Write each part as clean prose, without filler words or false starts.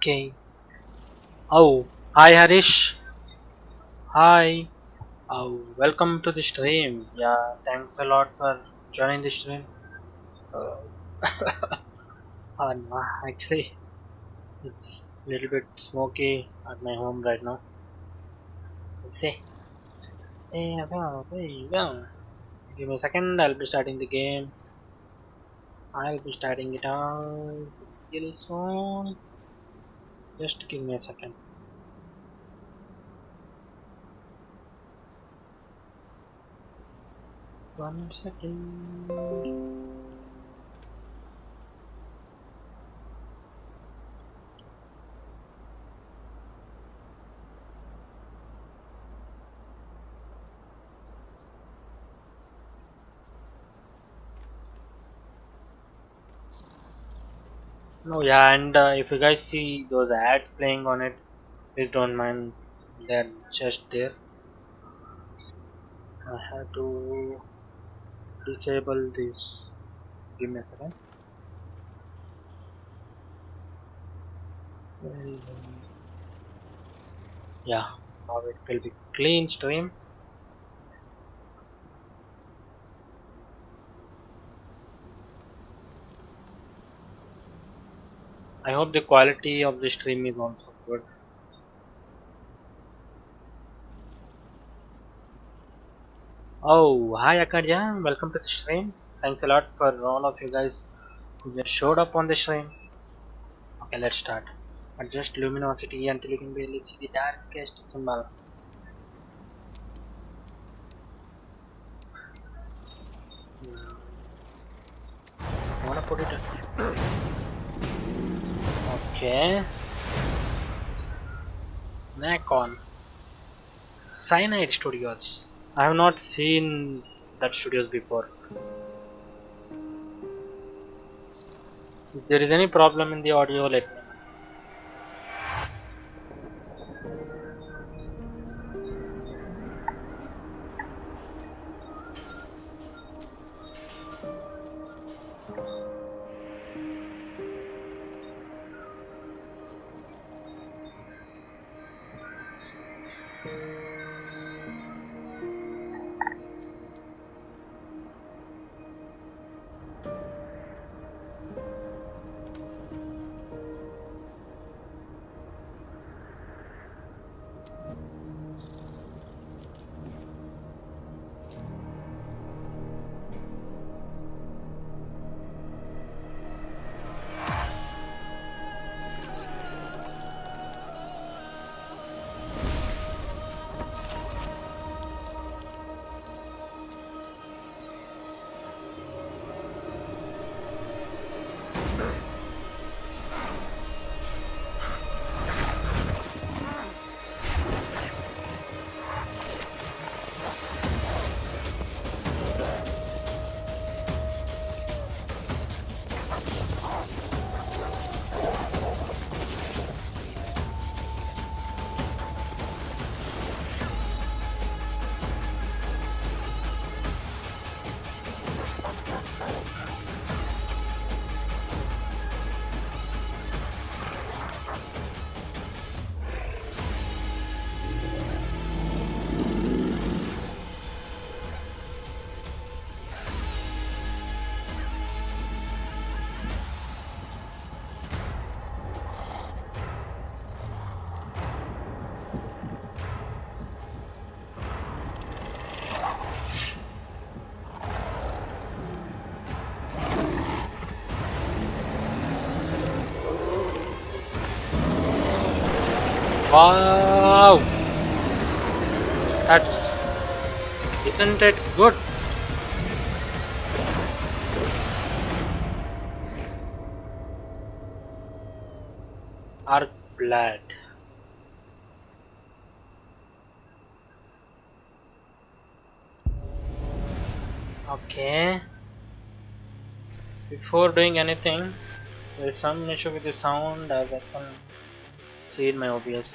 Okay. Oh, hi Harish. Hi. Oh, welcome to the stream. Yeah, thanks a lot for joining the stream. Uh, no, actually, it's a little bit smoky at my home right now. Let's see. Give me a second. I'll be starting the game. I'll be starting it out real soon. Just give me a second. One second. No, yeah, and if you guys see those ads playing on it, please don't mind. They're just there. I have to disable this. Give me a second. Yeah, now it will be clean stream. I hope the quality of the stream is also good. Oh, hi Akadia, welcome to the stream. Thanks a lot for all of you guys who just showed up on the stream. Okay, let's start. Adjust luminosity until you can barely see the darkest symbol. I wanna put it. Okay. Nakon. Cyanide Studios. I have not seen that studios before. If there is any problem in the audio, let me know. Wow! That's. Isn't it good? Earthblood. Okay. Before doing anything, there is some issue with the sound as I can see in my OBS.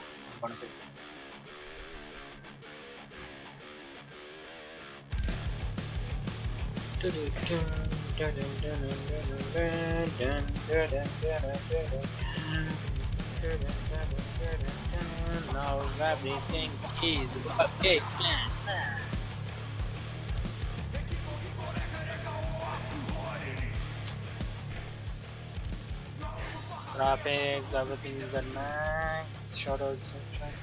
Now everything is okay. Graphics, everything is at max. Shadows, sunshine.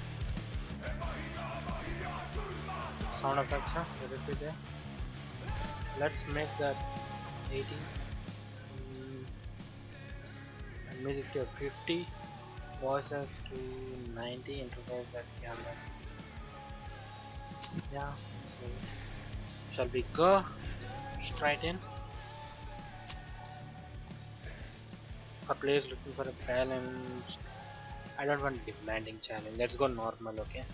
Sound effects, huh? Let it be there. Let's make that 80. And music to 50. Voices to 90. Interface at 100. Yeah. So, shall we go straight in? A place looking for a balance. I don't want demanding challenge. Let's go normal, okay?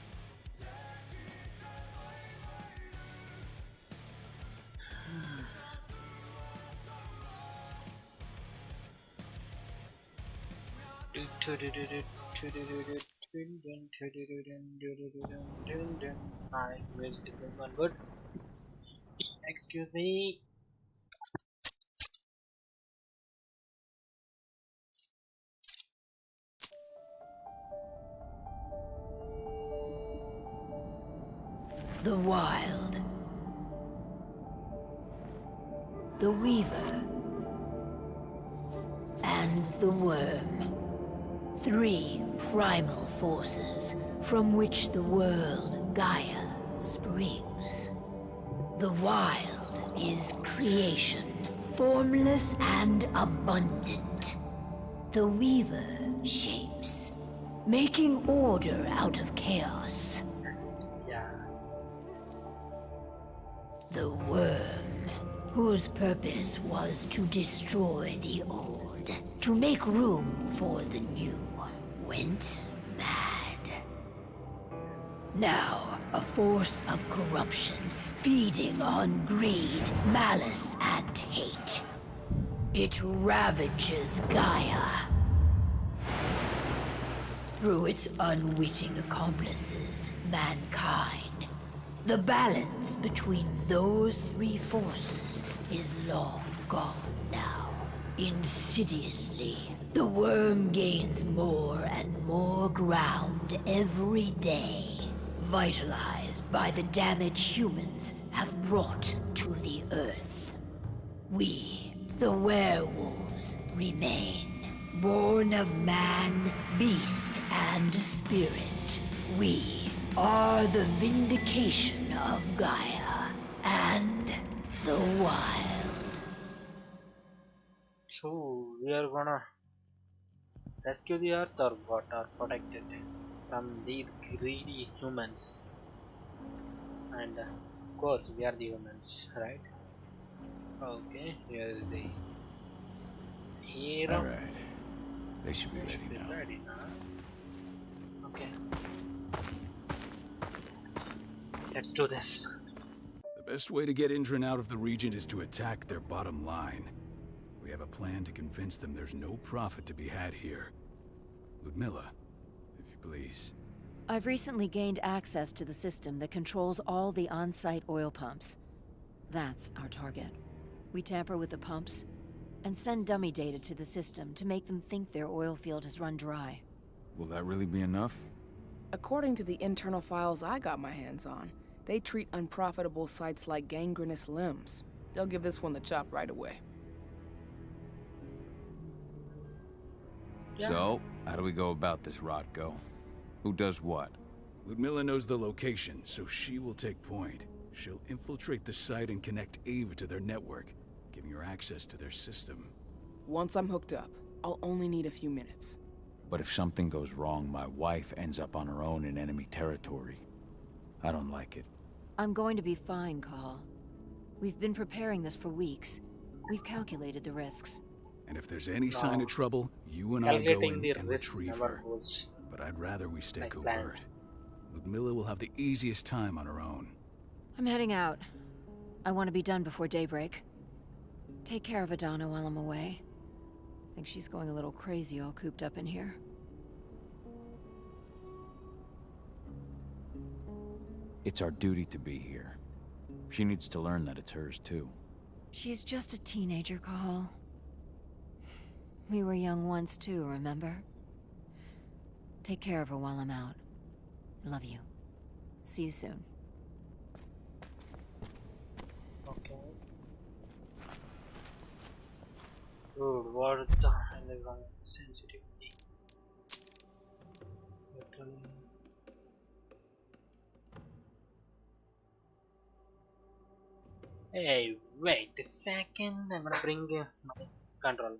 Hi, music is going on good. Excuse me. The Wild. The Weaver. And the Worm. 3 primal forces from which the world Gaia springs. The Wild is creation, formless and abundant. The Weaver shapes, making order out of chaos. Yeah. The Worm, whose purpose was to destroy the old, to make room for the new, went mad. Now, a force of corruption, feeding on greed, malice, and hate. It ravages Gaia. Through its unwitting accomplices, mankind. The balance between those 3 forces is long gone now. Insidiously, the worm gains more and more ground every day, vitalized by the damage humans have brought to the Earth. We, the werewolves, remain, born of man, beast, and spirit. We are the vindication of Gaia and the Wild. So we are gonna rescue the earth or what, or protect it from these greedy humans. And of course we are the humans, right? Okay, here is the hero. Alright. They should be ready now. Ready now. Okay. Let's do this. The best way to get Indran out of the region is to attack their bottom line. We have a plan to convince them there's no profit to be had here. Ludmilla, if you please. I've recently gained access to the system that controls all the on-site oil pumps. That's our target. We tamper with the pumps and send dummy data to the system to make them think their oil field has run dry. Will that really be enough? According to the internal files I got my hands on, they treat unprofitable sites like gangrenous limbs. They'll give this one the chop right away. Yeah. So, how do we go about this, Rotko? Who does what? Ludmilla knows the location, so she will take point. She'll infiltrate the site and connect Ava to their network, giving her access to their system. Once I'm hooked up, I'll only need a few minutes. But if something goes wrong, my wife ends up on her own in enemy territory. I don't like it. I'm going to be fine, Call. We've been preparing this for weeks. We've calculated the risks. And if there's any sign No. of trouble, you and I go Calculating in the and risks retrieve never her. goes But I'd rather we stay like covert. planned. Ludmilla will have the easiest time on her own. I'm heading out. I want to be done before daybreak. Take care of Adana while I'm away. Think she's going a little crazy all cooped up in here. It's our duty to be here. She needs to learn that it's hers too. She's just a teenager, Call. We were young once too, remember? Take care of her while I'm out. Love you. See you soon. Okay. Dude, what the hell is wrong with sensitivity? Literally. Hey, wait a second. I'm gonna bring my control.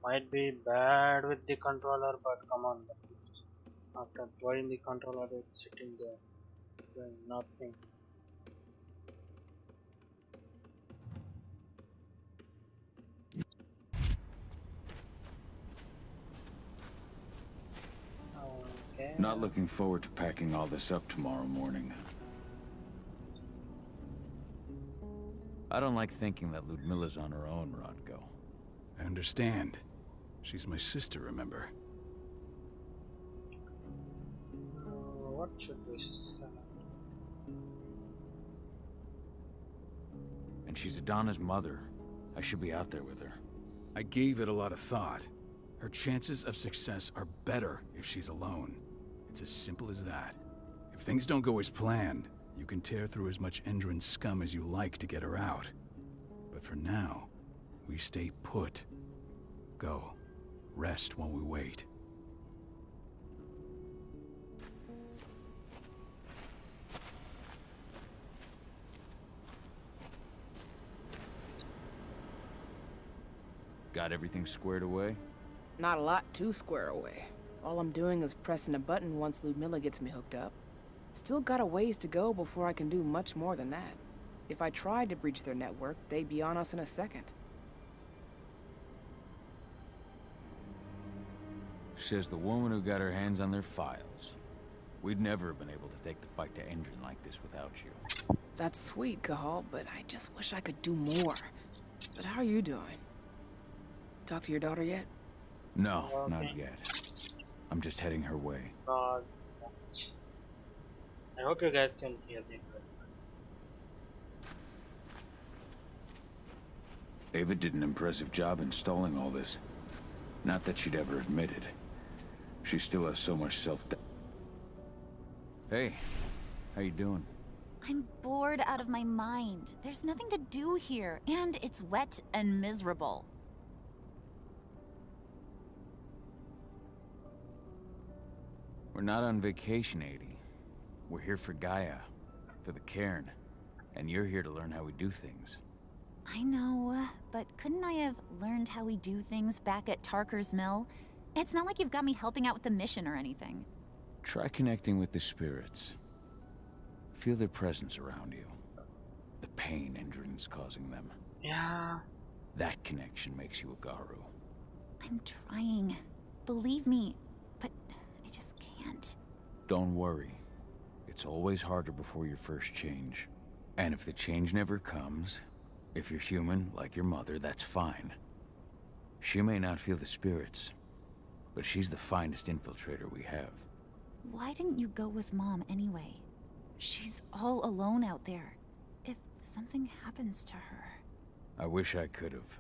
Might be bad with the controller, but come on. After throwing the controller, it's sitting there doing nothing. Okay. Not looking forward to packing all this up tomorrow morning. I don't like thinking that Ludmilla's on her own, Rodko. I understand. She's my sister, remember? What should we say? And she's Adana's mother. I should be out there with her. I gave it a lot of thought. Her chances of success are better if she's alone. It's as simple as that. If things don't go as planned, you can tear through as much Endron scum as you like to get her out. But for now, we stay put. Go. Rest while we wait. Got everything squared away? Not a lot to square away. All I'm doing is pressing a button once Ludmilla gets me hooked up. Still got a ways to go before I can do much more than that. If I tried to breach their network, they'd be on us in a second. Says the woman who got her hands on their files. We'd never have been able to take the fight to Endron like this without you. That's sweet, Cahal, but I just wish I could do more. But how are you doing? Talk to your daughter yet? No, Okay. not yet. I'm just heading her way. God. I hope you guys can hear me. Ava did an impressive job installing all this. Not that she'd ever admit it. She still has so much self-doubt. Hey, how you doing? I'm bored out of my mind. There's nothing to do here, and it's wet and miserable. We're not on vacation, Adie. We're here for Gaia, for the cairn. And you're here to learn how we do things. I know, but couldn't I have learned how we do things back at Tarker's Mill? It's not like you've got me helping out with the mission or anything. Try connecting with the spirits. Feel their presence around you. The pain Endron's causing them. Yeah. That connection makes you a Garu. I'm trying. Believe me, but I just can't. Don't worry. It's always harder before your first change. And if the change never comes, if you're human, like your mother, that's fine. She may not feel the spirits, but she's the finest infiltrator we have. Why didn't you go with Mom anyway? She's all alone out there. If something happens to her... I wish I could have.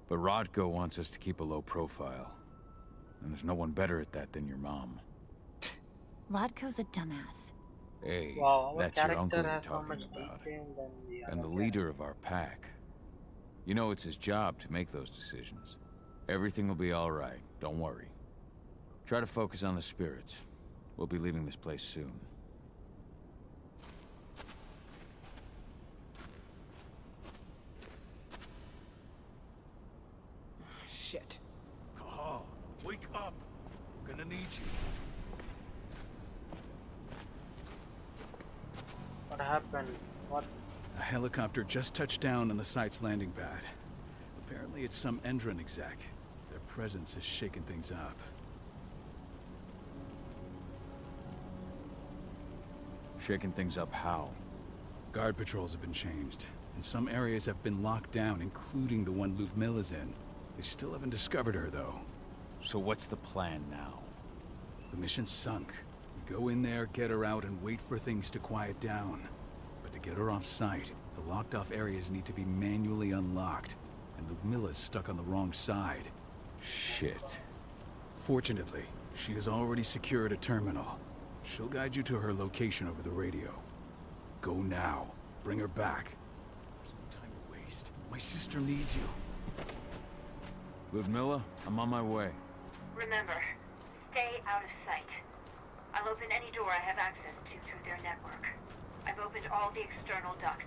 But Rodko wants us to keep a low profile. And there's no one better at that than your mom. Rodko's a dumbass. Hey, Wow, our that's your uncle character you're has so talking much about. detail than the And the other leader of our pack. You know it's his job to make those decisions. Everything will be all right, don't worry. Try to focus on the spirits. We'll be leaving this place soon. Shit. Cahal, wake up! I'm gonna need you. What happened? What? A helicopter just touched down on the site's landing pad. Apparently it's some Endron exec. Their presence has shaken things up. Shaking things up how? Guard patrols have been changed, and some areas have been locked down, including the one Ludmilla's in. They still haven't discovered her, though. So what's the plan now? The mission's sunk. We Go in there, get her out, and wait for things to quiet down. But to get her off site, the locked-off areas need to be manually unlocked, and Ludmilla's stuck on the wrong side. Shit. Fortunately, she has already secured a terminal. She'll guide you to her location over the radio. Go now. Bring her back. There's no time to waste. My sister needs you. Ludmilla, I'm on my way. Remember, stay out of sight. I'll open any door I have access to through their network. I've opened all the external ducts.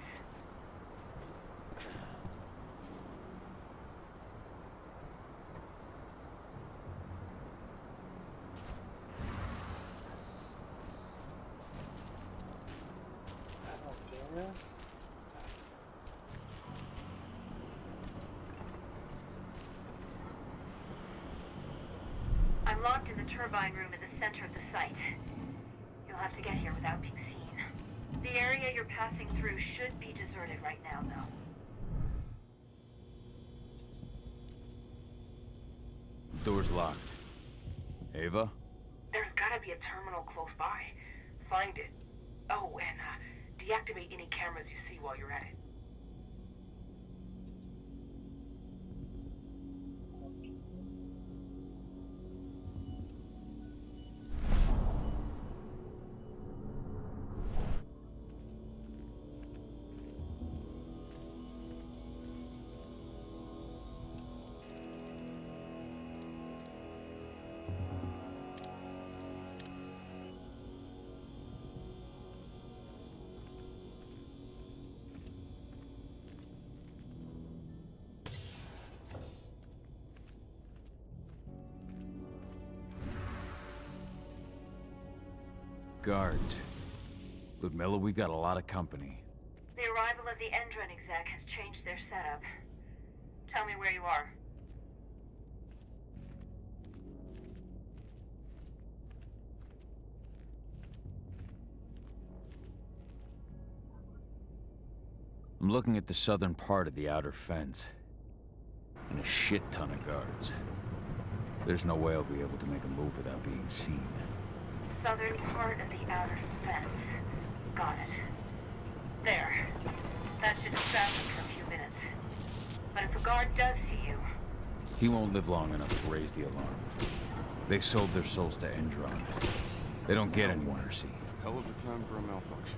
Okay. I'm locked in the turbine room at the center of the site. You'll have to get here without being seen. The area you're passing through should be deserted right now, though. Door's locked. Ava? There's gotta be a terminal close by. Find it. Oh, and deactivate any cameras you see while you're at it. Guards. Ludmilla, we've got a lot of company. The arrival of the Endron exec has changed their setup. Tell me where you are. I'm looking at the southern part of the outer fence. And a shit ton of guards. There's no way I'll be able to make a move without being seen. Southern part of the outer fence. Got it. There. That should distract them for a few minutes. But if a guard does see you... He won't live long enough to raise the alarm. They sold their souls to Endron. They don't get any mercy. Hell of a time for a malfunction.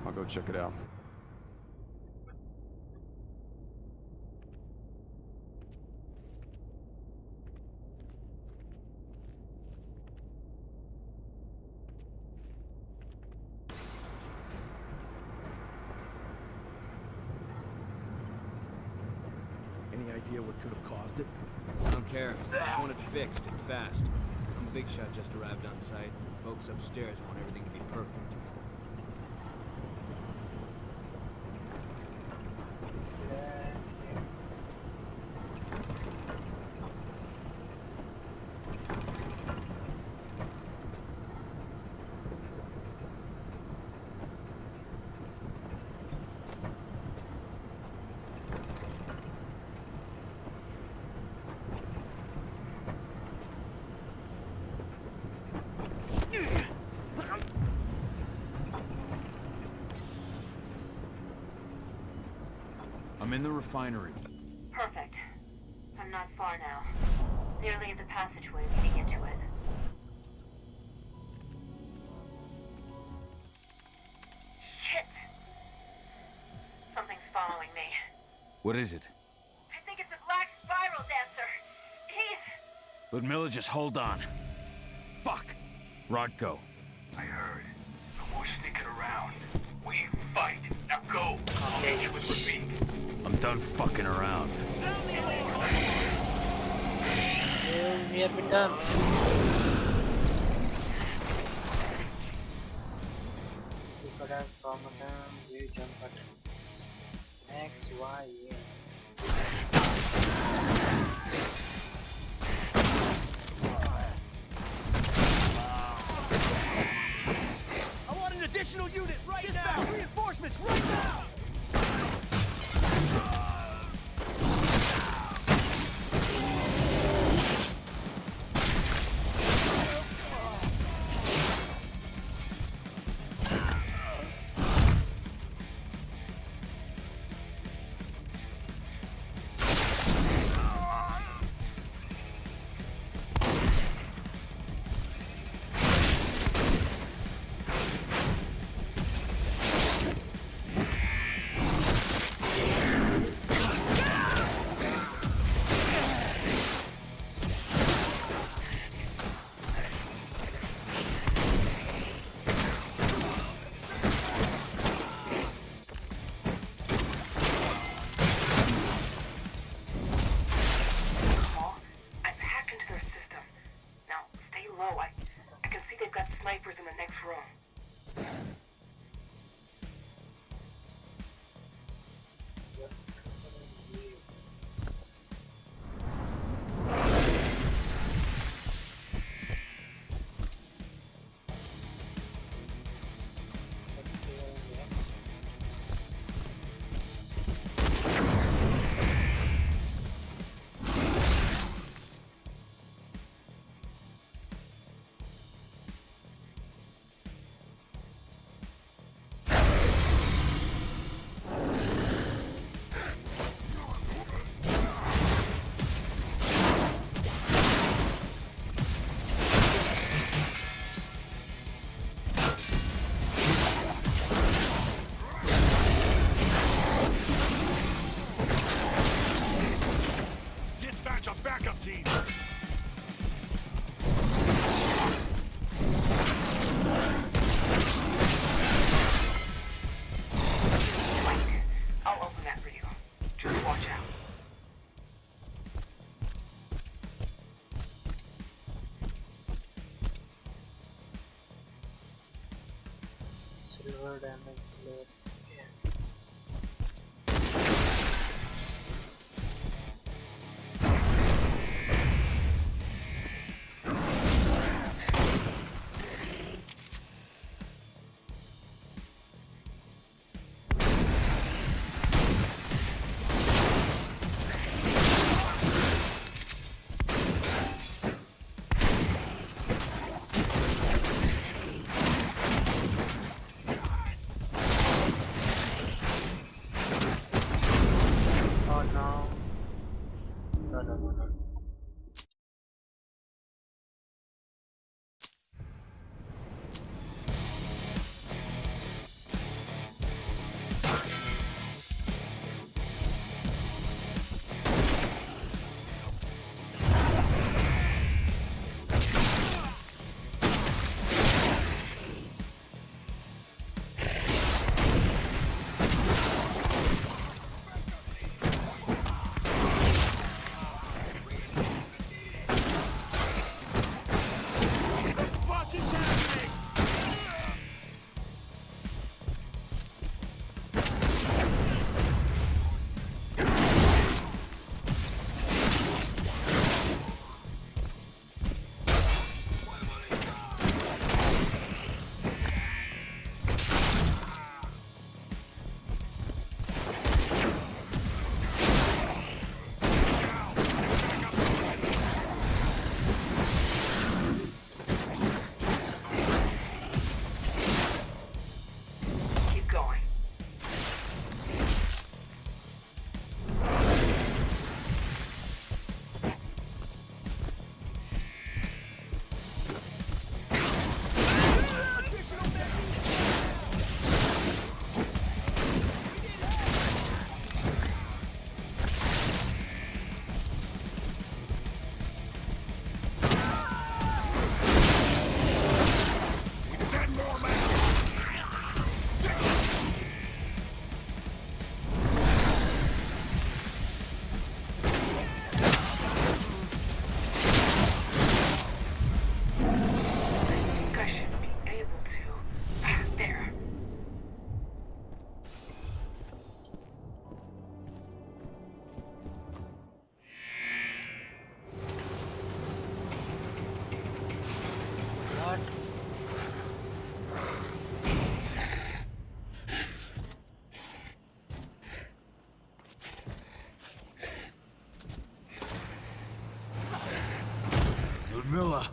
I'll go check it out. Any idea what could have caused it? I don't care. I just want it fixed and fast. Some big shot just arrived on site. Folks upstairs want everything to be perfect. I'm in the refinery. Perfect. I'm not far now. Nearly at the passageway leading into it. Shit! Something's following me. What is it? I think it's a black spiral dancer. He's... Ludmilla, just hold on. Fuck! Rodko. I heard. No more sneaking around. We fight. Now go. Engage with Rabik. I'm done fucking around. We have been done. Different from we jump buttons. X, Y, I want an additional unit right now! Dispatch reinforcements right now! the next room. Dispatch a backup team. Wait, I'll open that for you. Just watch out. Silver damage blade. Yeah. Oh no. No, no, no, no. Fuck is happening? Keep going. Send more men. I think I should be able to. There. What? Ludmilla!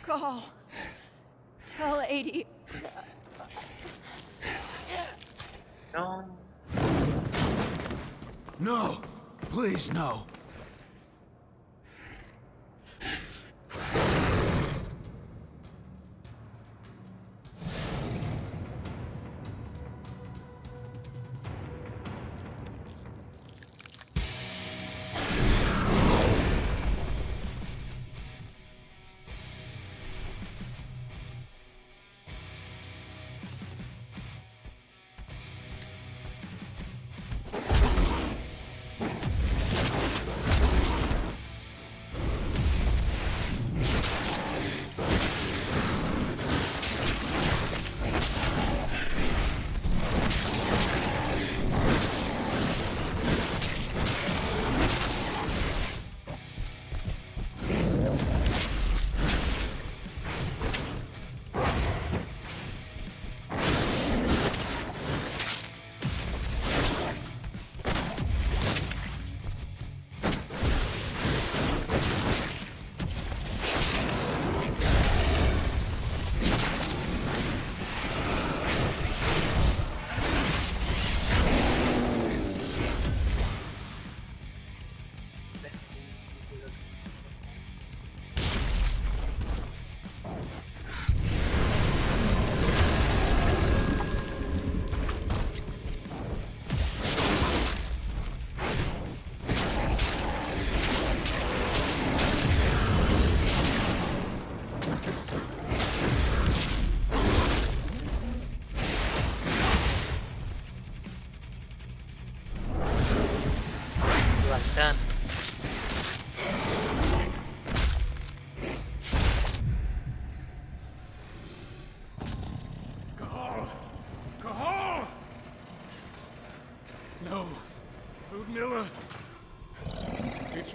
Call. Tell 80. No. No! Please, no!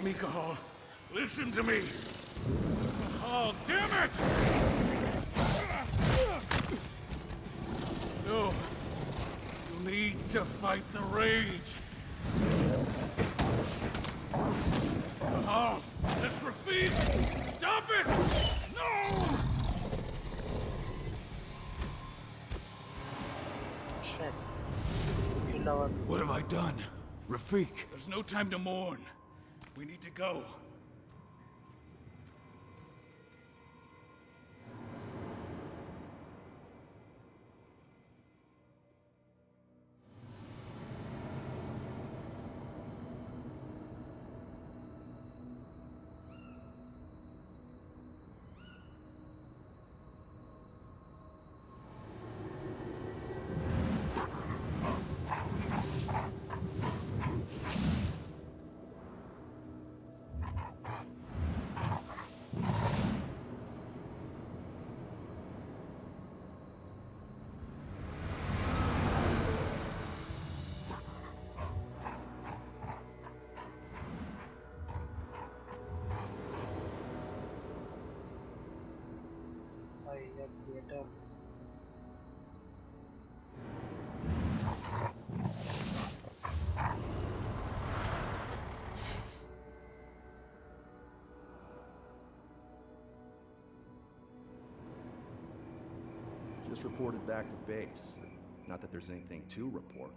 me, Cahal. Listen to me. Cahal, damn it! No. You need to fight the rage. Cahal, that's Rafik! Stop it! No! Shit. Kill our... What have I done? Rafik! There's no time to mourn. We need to go. Creator. Just reported back to base. Not that there's anything to report.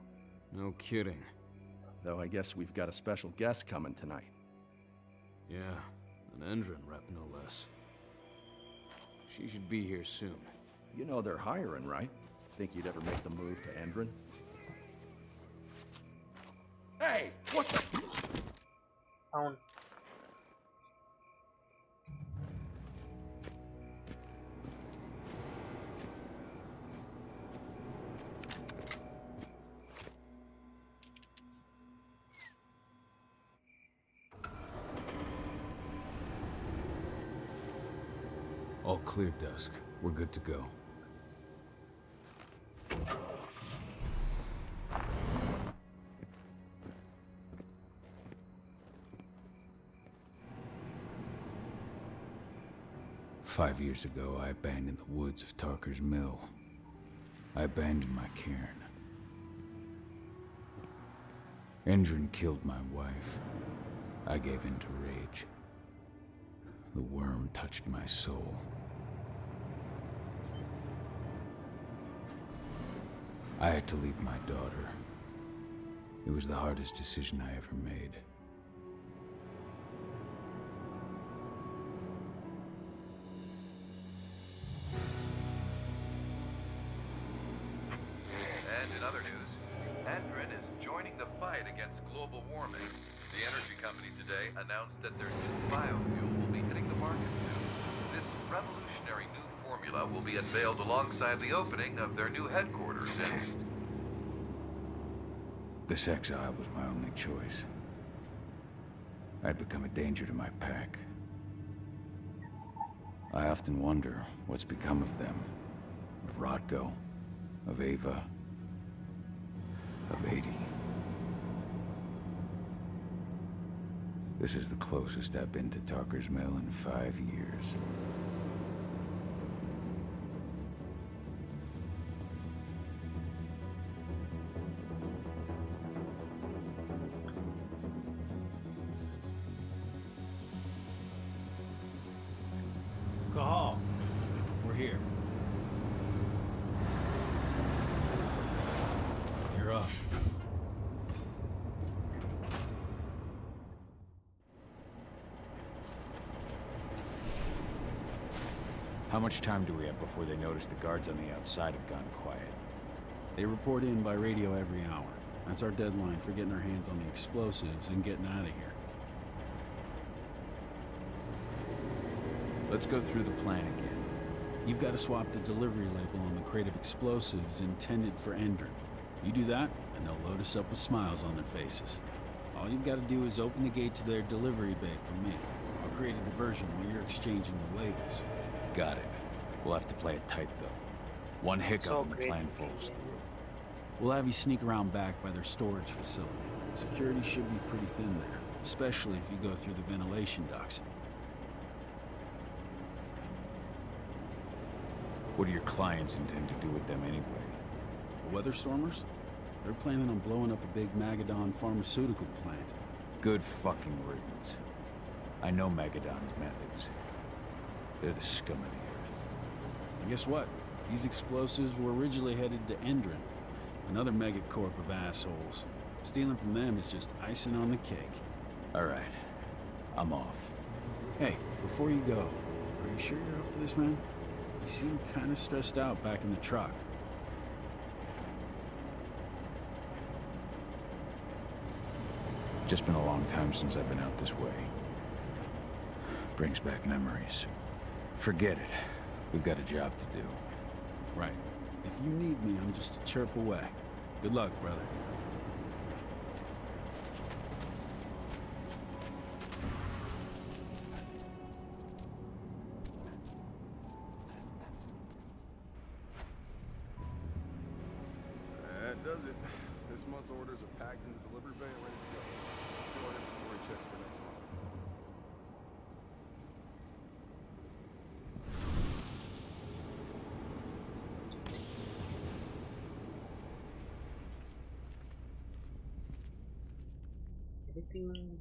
No kidding. Though I guess we've got a special guest coming tonight. Yeah, an Endron rep no less. She should be here soon. You know they're hiring, right? Think you'd ever make the move to Endron? Hey! What the... Down. All clear, Dusk. We're good to go. "5 years ago, I abandoned the woods of Tarker's Mill. I abandoned my cairn. Endron killed my wife. I gave in to rage. The worm touched my soul. I had to leave my daughter. It was the hardest decision I ever made. And in other news, Endron is joining the fight against global warming. The energy company today announced that their new biofuel will be hitting the market soon. This revolutionary new formula will be unveiled alongside the opening of their new headquarters in... This exile was my only choice. I'd become a danger to my pack. I often wonder what's become of them. Of Rotko, of Ava, of 80. This is the closest I've been to Tarker's Mill in 5 years. Cahal, we're here. You're up. How much time do we have before they notice the guards on the outside have gone quiet? They report in by radio every hour. That's our deadline for getting our hands on the explosives and getting out of here. Let's go through the plan again. You've got to swap the delivery label on the crate of explosives intended for Endron. You do that, and they'll load us up with smiles on their faces. All you've got to do is open the gate to their delivery bay for me. I'll create a diversion while you're exchanging the labels. Got it. We'll have to play it tight, though. One hiccup and the plan falls through. We'll have you sneak around back by their storage facility. Security should be pretty thin there. especially if you go through the ventilation ducts. What do your clients intend to do with them anyway? The Weatherstormers? They're planning on blowing up a big Magadon pharmaceutical plant. Good fucking riddance. I know Magadon's methods. They're the scum of the earth. And guess what? These explosives were originally headed to Endron, another megacorp of assholes. Stealing from them is just icing on the cake. Alright. I'm off. Hey, before you go, are you sure you're up for this, man? You seem kind of stressed out back in the truck. Just been a long time since I've been out this way. Brings back memories. Forget it. We've got a job to do. Right. If you need me, I'm just a chirp away. Good luck, brother. That does it. This month's orders are packed in the delivery bay and ready to go. Fill our inventory checks for next month. Anything?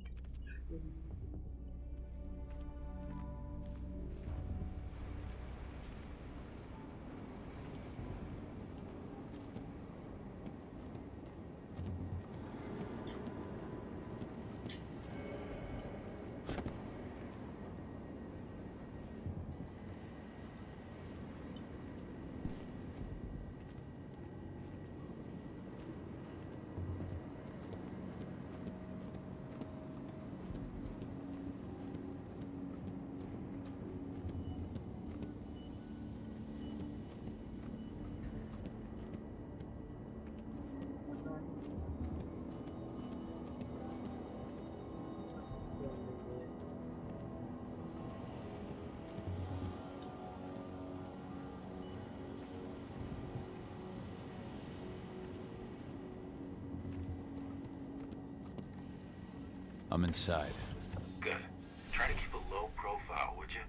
I'm inside. Good. Try to keep a low profile, would you?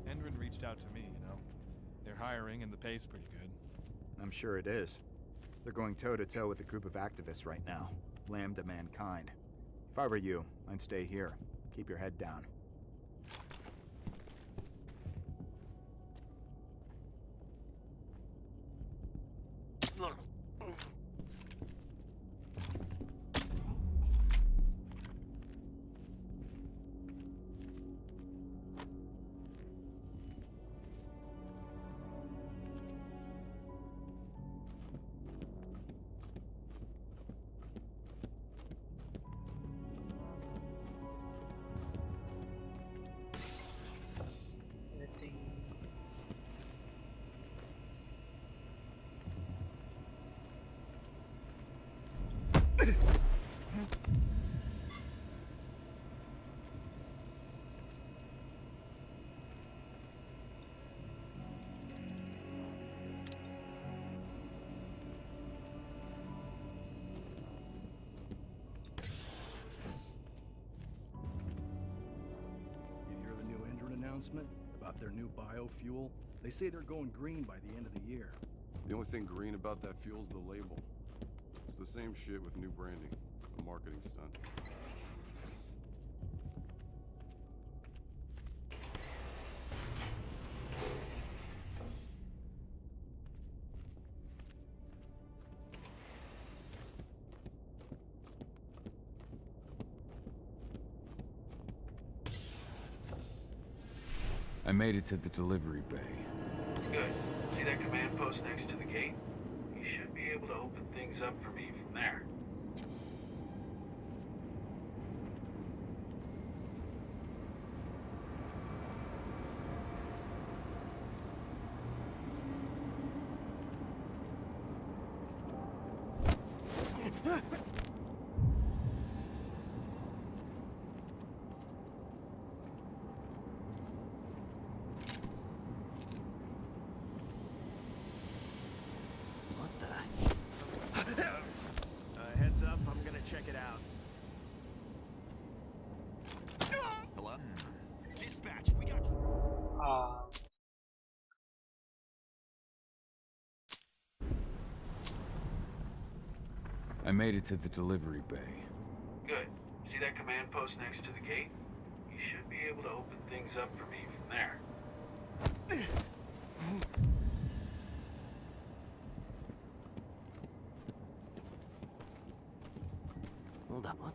Endron reached out to me, you know. They're hiring and the pay's pretty good. I'm sure it is. They're going toe-to-toe with a group of activists right now. Lambda mankind. If I were you, I'd stay here. Keep your head down. Announcement about their new biofuel. They say they're going green by the end of the year. The only thing green about that fuel's the label. It's the same shit with new branding. A marketing stunt. I made it to the delivery bay. Good. See that command post next to the gate? You should be able to open things up for me from there. it out. Hello? Dispatch, we got... I made it to the delivery bay. Good. See that command post next to the gate? You should be able to open things up for me from there. Hold up, what?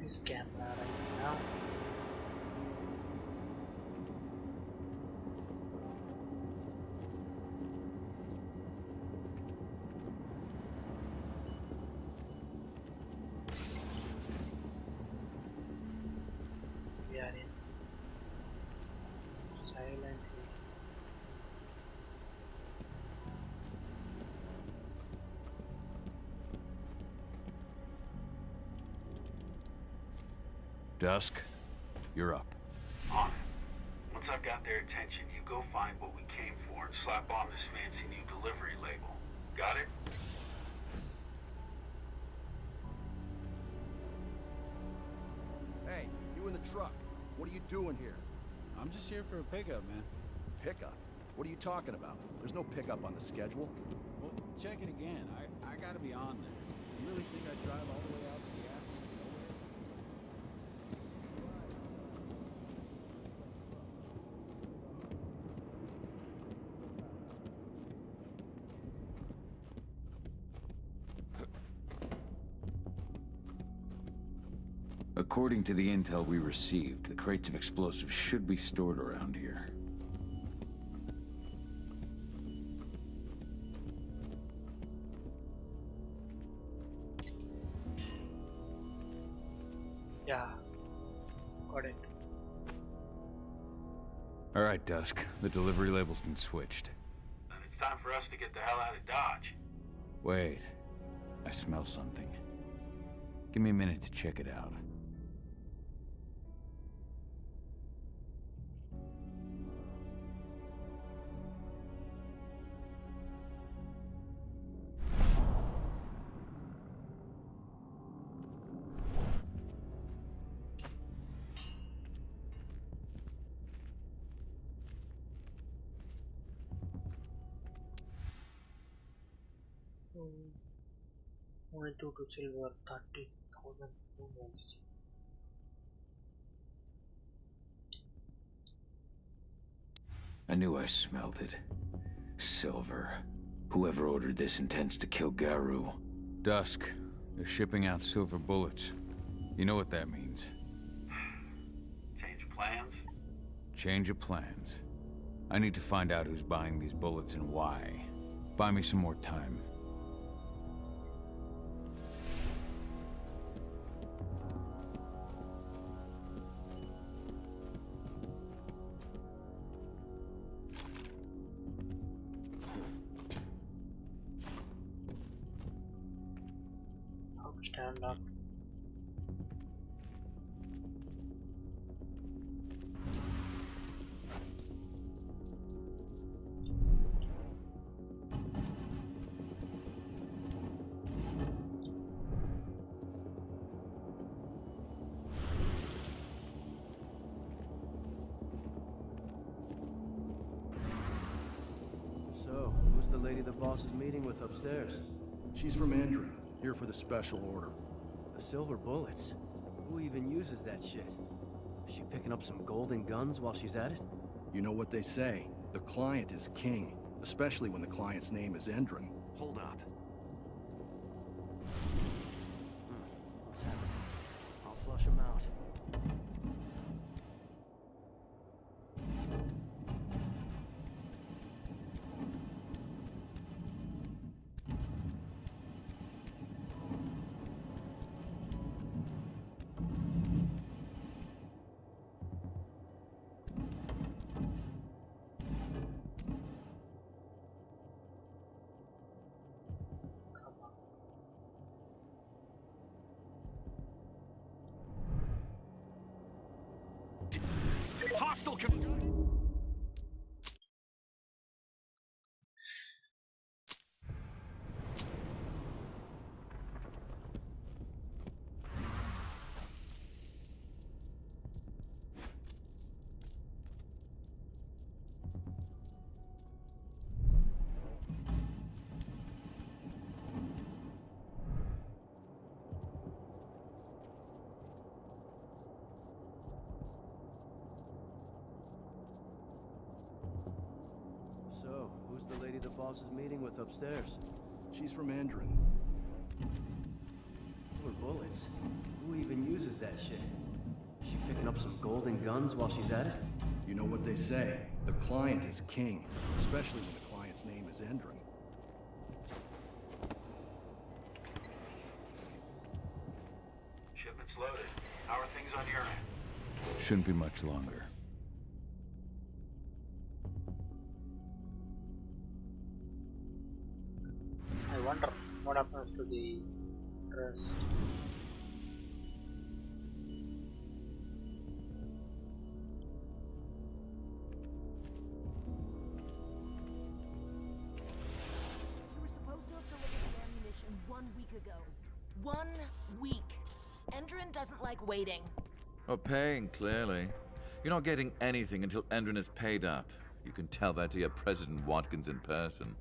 This camera right now. We are in silently. Dusk, you're up. On it. Once I've got their attention, you go find what we came for and slap on this fancy new delivery label. Got it? Hey, you in the truck. What are you doing here? I'm just here for a pickup, man. Pickup? What are you talking about? There's no pickup on the schedule. Well, check it again. I gotta be on there. You really think I'd drive all the way out to the ass of nowhere? According to the intel we received, the crates of explosives should be stored around here. Yeah, got it. All right, Dusk. The delivery label's been switched. Then it's time for us to get the hell out of Dodge. Wait. I smell something. Give me a minute to check it out. Only 2 to silver, 30,000 lumens. I knew I smelled it. Silver. Whoever ordered this intends to kill Garu. Dusk. They're shipping out silver bullets. You know what that means. Change of plans? Change of plans. I need to find out who's buying these bullets and why. Buy me some more time. Stand up. So, who's the lady the boss is meeting with upstairs? She's from Endron, here for the special order. The silver bullets? Who even uses that shit? Is she picking up some golden guns while she's at it? You know what they say, the client is king, especially when the client's name is Endron. Hold up. Hostile So, who's the lady the boss is meeting with upstairs? She's from Endron. More bullets. Who even uses that shit? Is she picking up some golden guns while she's at it? You know what they say. The client is king, especially when the client's name is Endron. Shipment's loaded. How are things on your end? Shouldn't be much longer. I wonder what happens to the rest. You were supposed to have delivered the ammunition 1 week ago. 1 week. Endron doesn't like waiting. Well, paying, clearly. You're not getting anything until Endron is paid up. You can tell that to your President Watkins in person.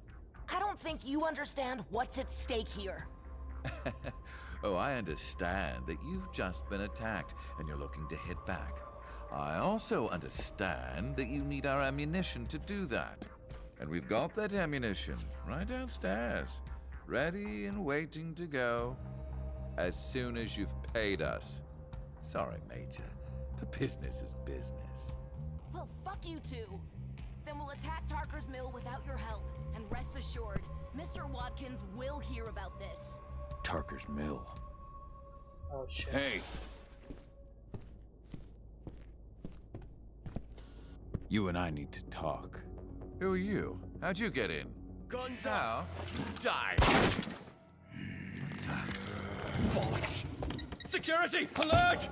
I don't think you understand what's at stake here. Oh, I understand that you've just been attacked and you're looking to hit back. I also understand that you need our ammunition to do that. And we've got that ammunition right downstairs, ready and waiting to go as soon as you've paid us. Sorry, Major, but business is business. Well, fuck you two. Then we'll attack Tarker's Mill without your help. And rest assured, Mr. Watkins will hear about this. Tarker's Mill. Oh shit. Hey! You and I need to talk. Who are you? How'd you get in? Guns Now, die! Bollocks! Security! Alert!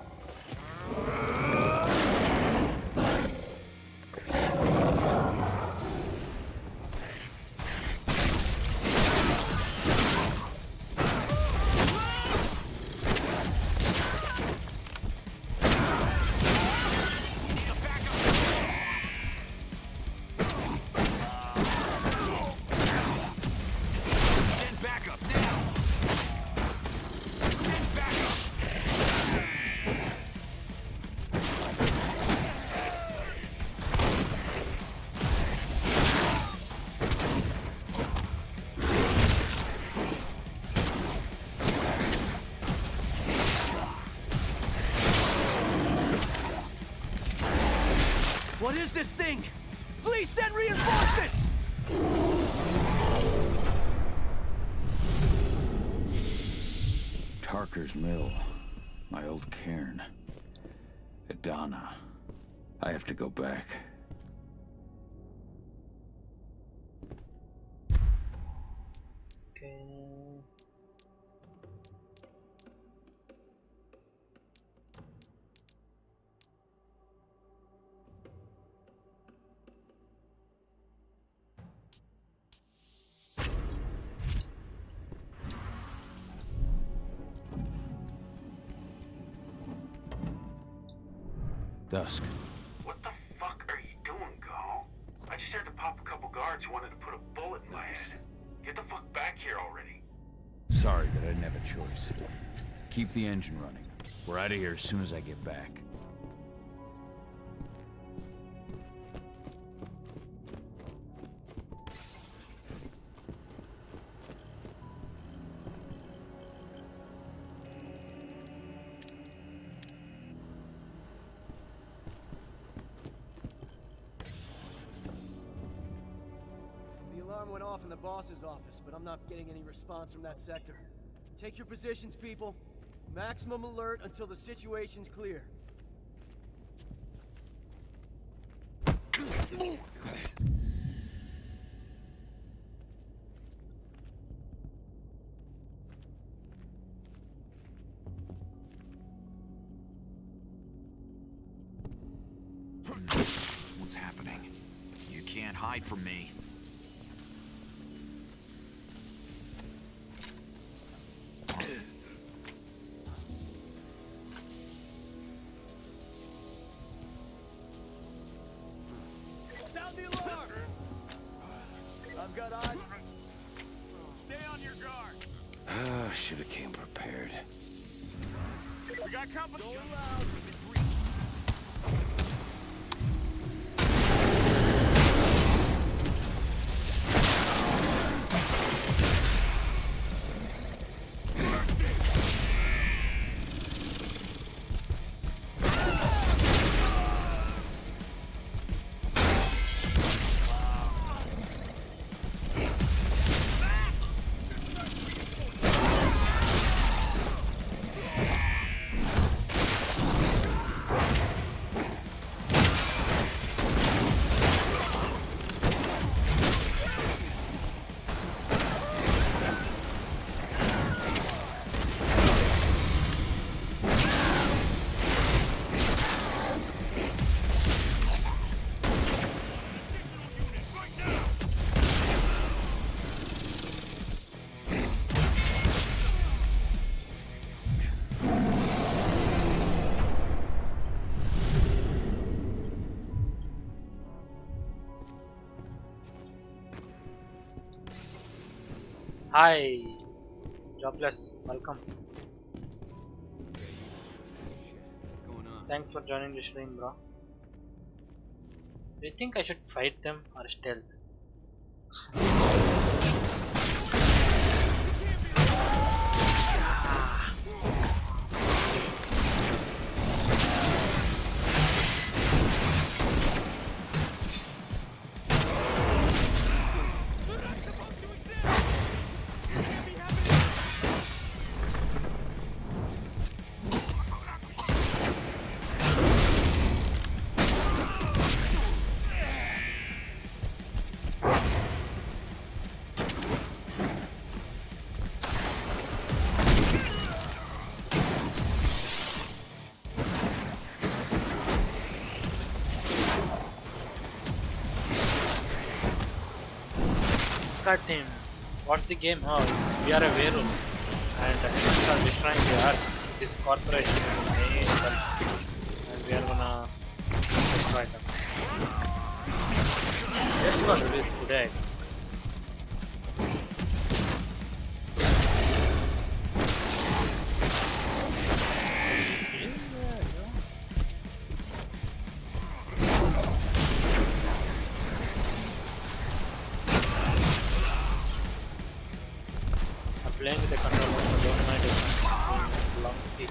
Send backup now! Send backup! What is this thing? Please send reinforcements! Tarker's Mill. My old cairn. Adana. I have to go back. Okay. Dusk. What the fuck are you doing, Go? I just had to pop a couple guards who wanted to put a bullet in my head. Get the fuck back here already. Sorry, but I didn't have a choice. Keep the engine running. We're out of here as soon as I get back. The alarm went off in the boss's office, but I'm not getting any response from that sector. Take your positions, people. Maximum alert until the situation's clear. can't hide from me. Sound the alarm! I've got eyes. Stay on your guard. Oh, should have came prepared. We got company. Going loud. Hi, Jobless, welcome. What's going on? Thanks for joining the stream, bro. Do you think I should fight them or stealth? Cut him. What's the game? Oh, we are a werewolf and humans are destroying the earth. This corporation and main cults, and we are gonna destroy them. This was released today. Playing with the controller, so don't mind if I'm long speed.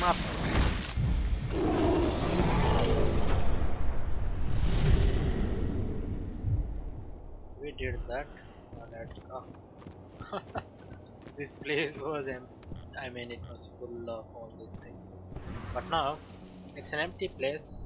Up. We did that. Now let's go. This place was I mean, it was full of all these things. But now it's an empty place.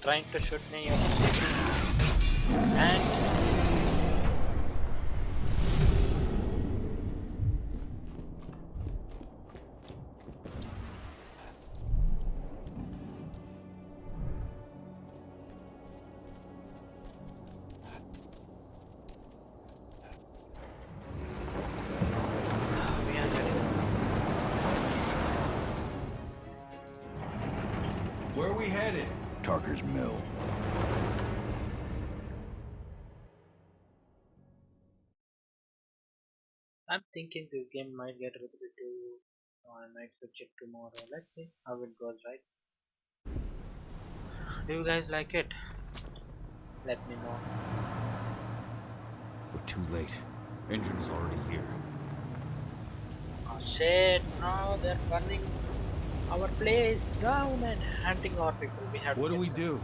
trying to shoot me. And Where are we headed? Tarker's Mill. I'm thinking this game might get repetitive. I might switch it tomorrow. Let's see how it goes, right? Do you guys like it? Let me know. We're too late. Endrin is already here. Oh shit, no, they're burning our place down and hunting our people. We have What to do we get them. do?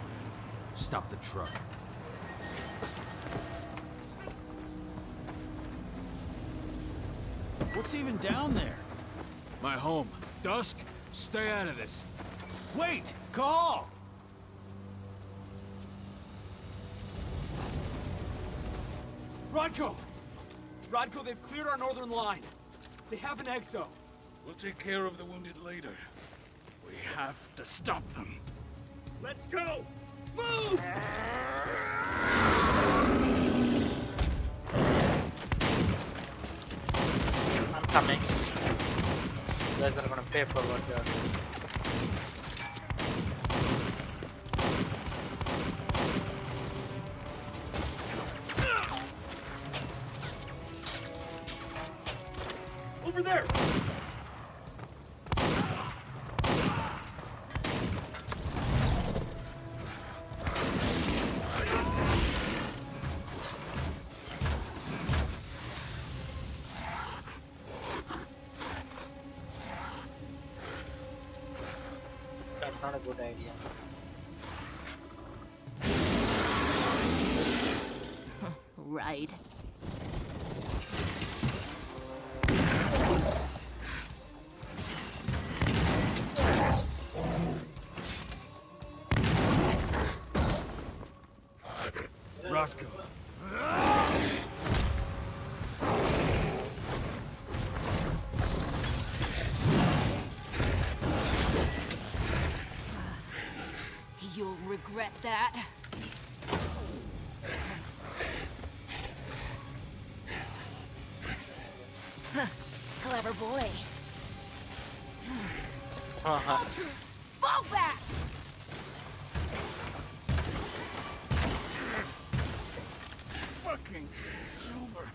Stop the truck. What's even down there? My home. Dusk, stay out of this. Wait! Call! Rodko! Rodko, they've cleared our northern line. They have an exo. We'll take care of the wounded later. We have to stop them. Let's go! Move! I'm coming. You guys are gonna pay for what you're doing. Over there! That's not a good idea. Right. Rodko. You'll regret that. Huh, clever boy. Fall back! Fucking Silver.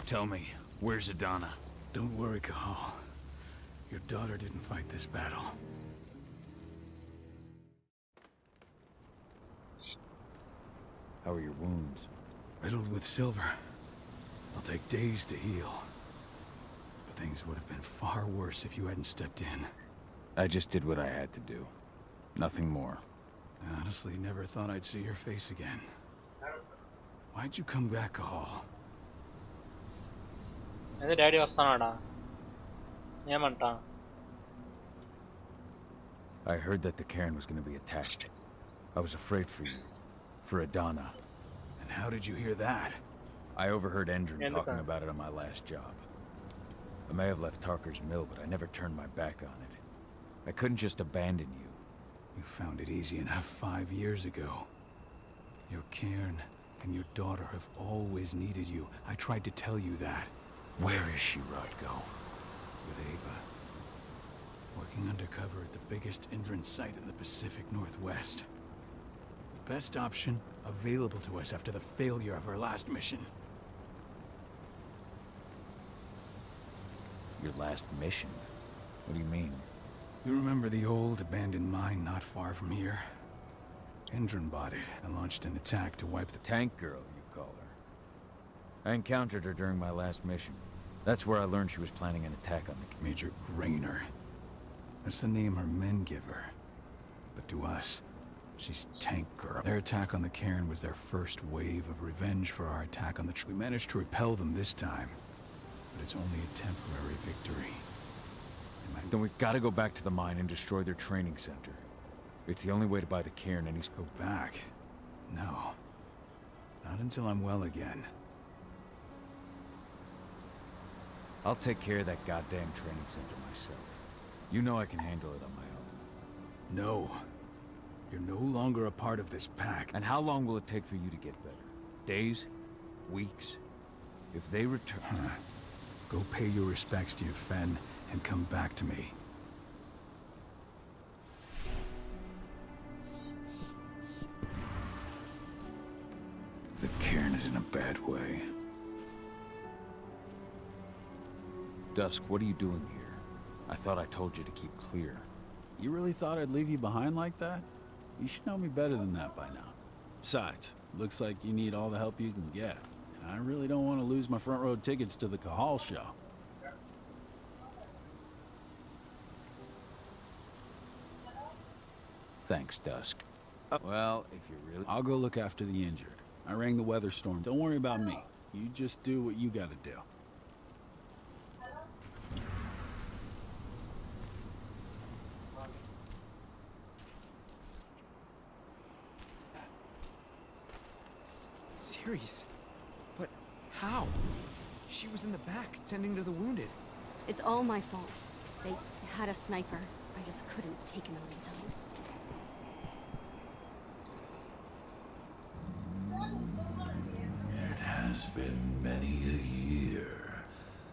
Tell me, where's Adana? Don't worry, Cahal. Your daughter didn't fight this battle. How are your wounds? Riddled with silver. They'll take days to heal. But things would have been far worse if you hadn't stepped in. I just did what I had to do. Nothing more. I honestly never thought I'd see your face again. Why'd you come back, Cahal? అదే daddy వస్తానాడా ఏమంటా I heard that the cairn was going to be attacked. I was afraid for you. For Adana. And how did you hear that? I overheard Endrin ఎందుకు? talking about it on my last job. I may have left Tarker's Mill, but I never turned my back on it. I couldn't just abandon you. You found it easy enough 5 years ago. Your cairn and your daughter have always needed you. I tried to tell you that. Where is she, Rodko? With Ava. Working undercover at the biggest Endrin site in the Pacific Northwest. The best option available to us after the failure of our last mission. Your last mission? What do you mean? You remember the old abandoned mine not far from here? Endrin bought it and launched an attack to wipe the Tank girl, you call her. I encountered her during my last mission. That's where I learned she was planning an attack on the... Major Grainer. That's the name her men give her. But to us, she's Tank Girl. Their attack on the cairn was their first wave of revenge for our attack on the... We managed to repel them this time, but it's only a temporary victory. Then we've got to go back to the mine and destroy their training center. It's the only way to buy the cairn, and he's Go back? No. Not until I'm well again. I'll take care of that goddamn training center myself. You know I can handle it on my own. No. You're no longer a part of this pack. And how long will it take for you to get better? Days? Weeks? If they return... Go pay your respects to your Fen and come back to me. The cairn is in a bad way. Dusk, what are you doing here? I thought I told you to keep clear. You really thought I'd leave you behind like that? You should know me better than that by now. Besides, looks like you need all the help you can get. And I really don't want to lose my front row tickets to the Cahal show. Thanks, Dusk. Well, if you really... I'll go look after the injured. I rang the weather storm. Don't worry about me. You just do what you gotta do. Ceres? But how? She was in the back, tending to the wounded. It's all my fault. They had a sniper. I just couldn't take him out in time. It has been many a year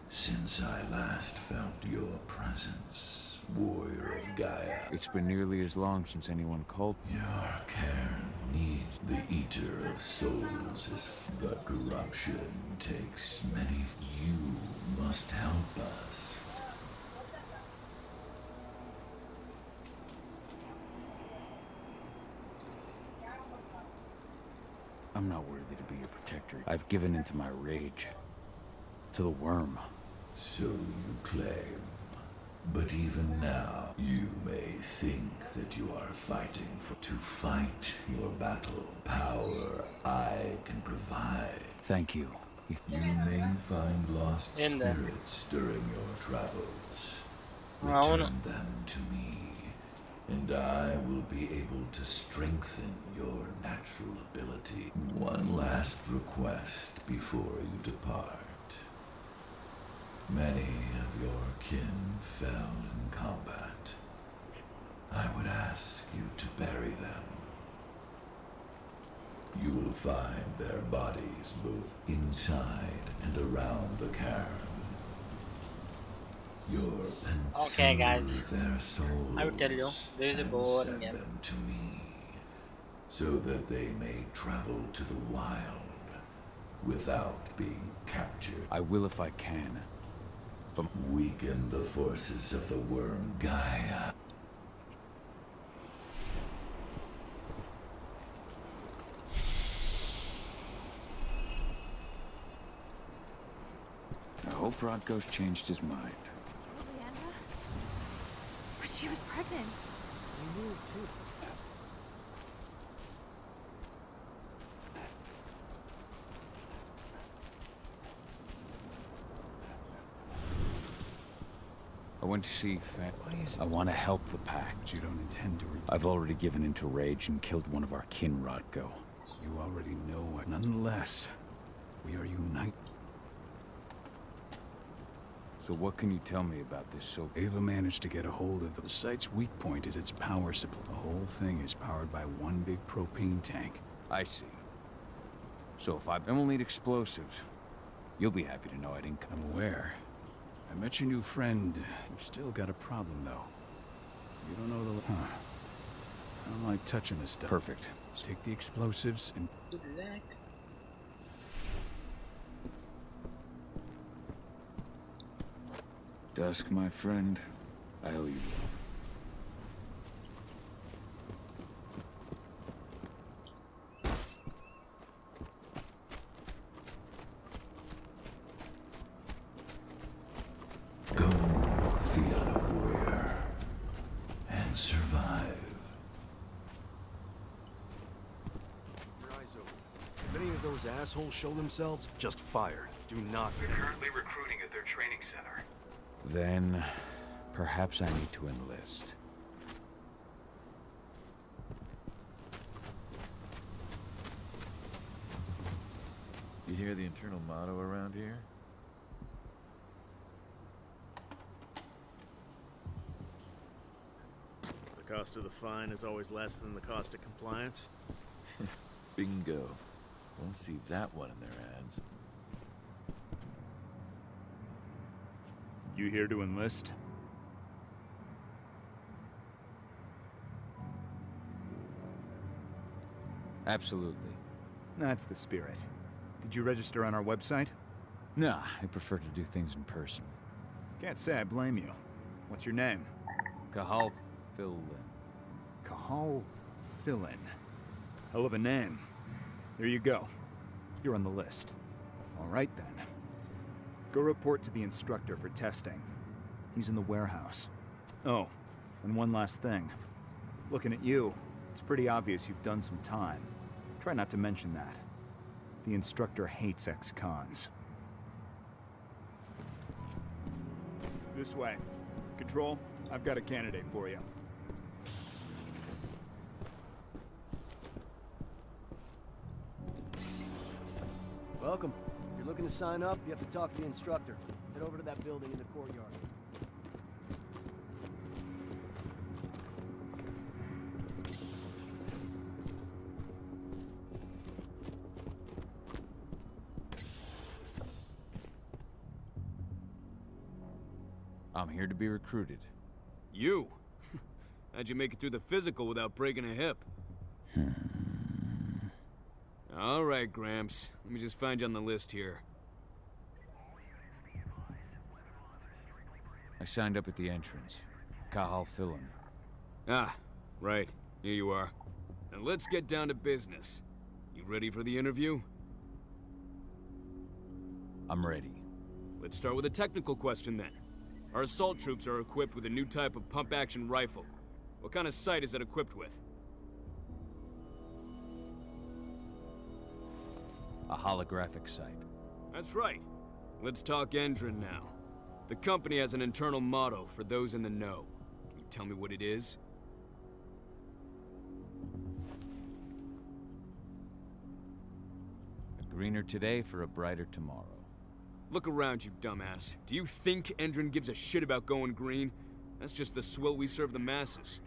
since I last felt your presence, warrior of Gaia. It's been nearly as long since anyone called. Your cairn needs the Eater of Souls, but corruption takes many. You must help us. I'm not worthy to be your protector. I've given into my rage. To the worm. So you claim. But even now, you may think that you are fighting to fight your battle. Power I can provide. Thank you. You may find lost spirits during your travels. Return them to me, and I will be able to strengthen your natural ability. One last request before you depart. Many of your kin fell in combat. I would ask you to bury them. You will find their bodies both inside and around the cairn. Your pen Okay, guys. their souls I will tell you, there is a and board send game. them to me, so that they may travel to the wild without being captured. I will if I can. But weaken the forces of the worm Gaia. I hope Rodko's changed his mind. Leandra? But she was pregnant. We knew it too. I went to see Fat. I want to help the pack. But you don't intend to. I've already given into rage and killed one of our kin, Rodko. You already know what. Nonetheless, we are united. So what can you tell me about this? So Ava managed to get a hold of the site's weak point is its power supply. The whole thing is powered by one big propane tank. I see. So if I will need explosives, you'll be happy to know I didn't come. I'm aware. I met your new friend. You've still got a problem, though. You don't know the... Huh. I don't like touching this stuff. Perfect. Just take the explosives and... Good luck. Dusk, my friend, I owe you love. Go, Fiona warrior, and survive. Your eyes open. If any of those assholes show themselves, just fire. Do not. We're currently recruiting at their training center. Then, perhaps I need to enlist. hear the internal motto around here? The cost of the fine is always less than the cost of compliance. Bingo. Won't see that one in their ads. You here to enlist? Absolutely. That's the spirit. Did you register on our website? Nah, I prefer to do things in person. Can't say I blame you. What's your name? Cahal Philin. Cahal Philin. Hell of a name. There you go. You're on the list. All right, then. Go report to the instructor for testing. He's in the warehouse. Oh, and one last thing. Looking at you, it's pretty obvious you've done some time. Try not to mention that. The instructor hates ex-cons. This way. Control, I've got a candidate for you. Welcome. If you're looking to sign up, you have to talk to the instructor. Head over to that building in the courtyard. I'm here to be recruited. You? How'd you make it through the physical without breaking a hip? All right, Gramps. Let me just find you on the list here. I signed up at the entrance. Cahal Philin. Ah, right. Here you are. Now let's get down to business. You ready for the interview? I'm ready. Let's start with a technical question then. Our assault troops are equipped with a new type of pump-action rifle. What kind of sight is it equipped with? A holographic sight. That's right. Let's talk Endron now. The company has an internal motto for those in the know. Can you tell me what it is? A greener today for a brighter tomorrow. Look around, you dumbass. Do you think Endron gives a shit about going green? That's just the swill we serve the masses.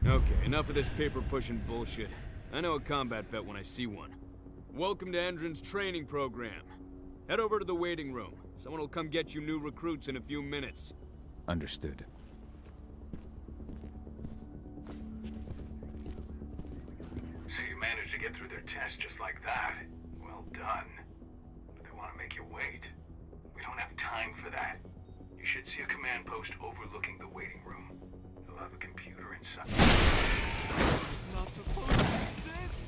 Okay, enough of this paper-pushing bullshit. I know a combat vet when I see one. Welcome to Endron's training program. Head over to the waiting room. Someone will come get you new recruits in a few minutes. Understood. So you managed to get through their test just like that. Well done. But they want to make you wait. We don't have time for that. You should see a command post overlooking the waiting room. You'll have a computer inside. Not supposed to exist!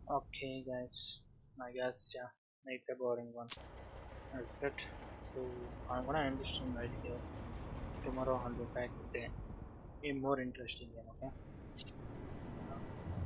Okay, guys. I guess yeah, it's a boring one. That's it. So I'm gonna end the stream right here. Tomorrow I'll be back with a more interesting game. Okay.